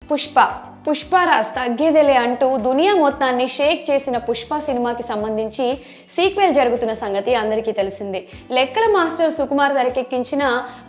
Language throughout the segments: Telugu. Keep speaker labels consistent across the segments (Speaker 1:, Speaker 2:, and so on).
Speaker 1: పుష్పరాజ్ తగ్గేదేలే అంటూ దునియా మొత్తాన్ని షేక్ చేసిన పుష్ప సినిమాకి సంబంధించి సీక్వెల్ జరుగుతున్న సంగతి అందరికీ తెలిసిందే. లెక్కల మాస్టర్ సుకుమార్ తెరకెక్కించిన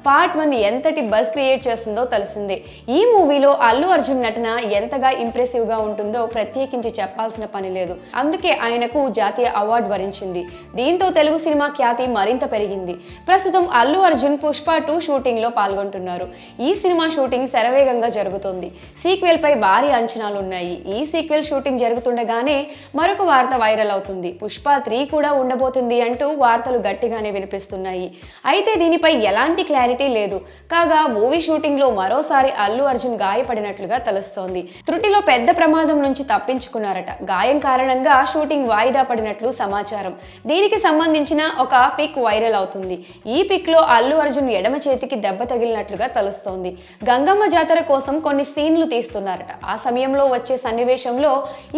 Speaker 1: పార్ట్ 1 ఎంతటి బజ్ క్రియేట్ చేస్తుందో తెలిసిందే. ఈ మూవీలో అల్లు అర్జున్ నటన ఎంతగా ఇంప్రెసివ్గా ఉంటుందో ప్రత్యేకించి చెప్పాల్సిన పని లేదు. అందుకే ఆయనకు జాతీయ అవార్డు వరించింది. దీంతో తెలుగు సినిమా ఖ్యాతి మరింత పెరిగింది. ప్రస్తుతం అల్లు అర్జున్ పుష్ప 2 షూటింగ్లో పాల్గొంటున్నారు. ఈ సినిమా షూటింగ్ శరవేగంగా జరుగుతోంది. సీక్వెల్ పై భారీ అంచనాలు ఉన్నాయి. ఈ సీక్వెల్ షూటింగ్ జరుగుతుండగానే మరొక వార్త వైరల్ అవుతుంది. పుష్ప 3 కూడా ఉండబోతుంది అంటూ వార్తలు గట్టిగానే వినిపిస్తున్నాయి. అయితే దీనిపై ఎలాంటి క్లారిటీ లేదు. కాగా మూవీ షూటింగ్ లో మరోసారి అల్లు అర్జున్ గాయపడినట్లుగా తెలుస్తోంది. త్రుటిలో పెద్ద ప్రమాదం నుంచి తప్పించుకున్నారట. గాయం కారణంగా షూటింగ్ వాయిదా పడినట్లు సమాచారం. దీనికి సంబంధించిన ఒక పిక్ వైరల్ అవుతుంది. ఈ పిక్ లో అల్లు అర్జున్ ఎడమ చేతికి దెబ్బ తగిలినట్లుగా తెలుస్తోంది. గంగమ్మ జాతర కోసం కొన్ని సీన్లు తీస్తున్నారట. ఆ సమయంలో వచ్చే సన్నివేశంలో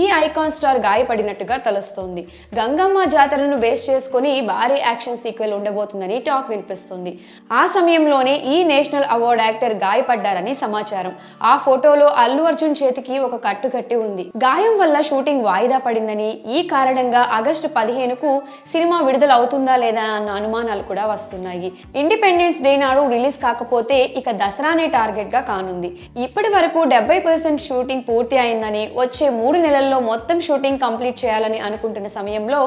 Speaker 1: ఈ ఐకాన్ స్టార్ గాయపడినట్టుగా తెలుస్తోంది. గంగమ్మ జాతరను బేస్ చేసుకుని భారీ యాక్షన్ సీక్వెల్ ఉండబోతుందని టాక్ వినిపిస్తుంది. ఆ సమయంలోనే ఈ నేషనల్ అవార్డ్ యాక్టర్ గాయపడ్డారని సమాచారం. ఆ ఫోటోలో అల్లు అర్జున్ చేతికి ఒక కట్టు కట్టి ఉంది. గాయం వల్ల షూటింగ్ వాయిదా పడిందని, ఈ కారణంగా ఆగస్టు 15కు సినిమా విడుదల అవుతుందా లేదా అన్న అనుమానాలు కూడా వస్తున్నాయి. ఇండిపెండెన్స్ డే నాడు రిలీజ్ కాకపోతే ఇక దసరానే టార్గెట్ గా కానుంది. ఇప్పటి వరకు 70% షూటింగ్ పూర్తి అయిందని, వచ్చే 3 నెలల్లో మొత్తం షూటింగ్ కంప్లీట్ చేయాలని అనుకుంటున్న సమయంలో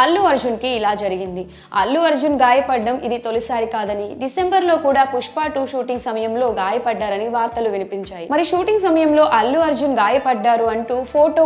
Speaker 1: అల్లు అర్జున్ కి ఇలా జరిగింది. అల్లు అర్జున్ గాయపడడం ఇది తొలిసారి కాదని, డిసెంబర్లో కూడా పుష్ప 2 షూటింగ్ సమయంలో గాయపడ్డారని వార్తలు వినిపించాయి. మరి షూటింగ్ సమయంలో అల్లు అర్జున్ గాయపడ్డారు అంటూ ఫోటో